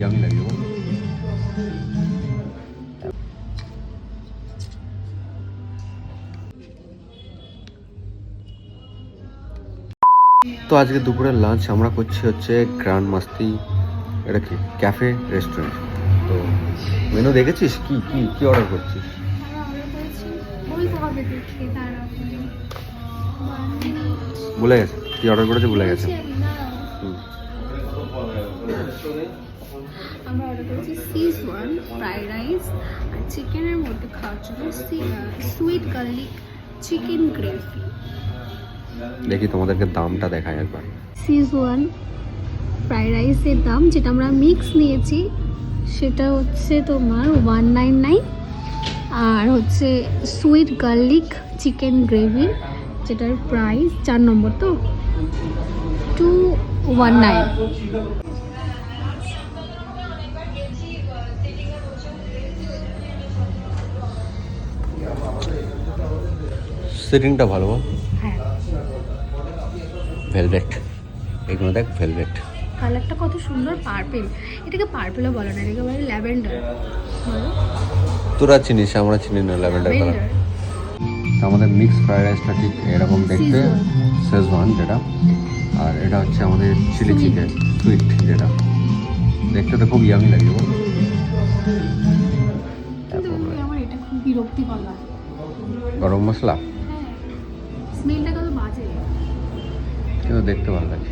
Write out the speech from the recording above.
Yummy লাগছে। তো আজকে দুপুরের লাঞ্চ আমরা করছি হচ্ছে গ্র্যান্ড মাস্তি, এটা কি ক্যাফে রেস্টুরেন্ট। তো মেনু দেখেছিস? কি কি কি অর্ডার করছিস? ভুলে গেছে কি অর্ডার করেছে, ভুলে গেছে। আমরা অর্ডার করেছি সিজওয়ান ফ্রাইড রাইস আর চিকেনের মধ্যে খাওয়ার জন্য সুইট গার্লিক চিকেন গ্রেভি। দেখি তোমাদেরকে দামটা দেখায় একবার। সিজওয়ান ফ্রাইড রাইসের দাম, যেটা আমরা মিক্স নিয়েছি, সেটা হচ্ছে তোমার 199। আর হচ্ছে সুইট গার্লিক চিকেন গ্রেভি, যেটার প্রাইস 4 নম্বর তো 219। সিটিংটা ভালো বল। হ্যাঁ, ভেলভেট, এগুলো দেখ ভেলভেট। কালারটা কত সুন্দর, পার্পেল। এটাকে পার্পেলও বলে না, এটাকে বলে ল্যাভেন্ডার। তোরা চিনিস, আমরা চিনি না ল্যাভেন্ডার কালার। আমাদের মিক্স ফ্রাইড রাইসটা ঠিক এরকম দেখতে, শেজওয়ান যেটা, আর এটা হচ্ছে আমাদের চিলি চিকেন সুইট, যেটা দেখতে তো খুব ইয়ামি লাগে। আমার এটা খুব বিরক্তিকর লাগে। গরম মশলা হ্যাঁ, স্মেলটা কত বাজে, কিন্তু দেখতে ভালো লাগে।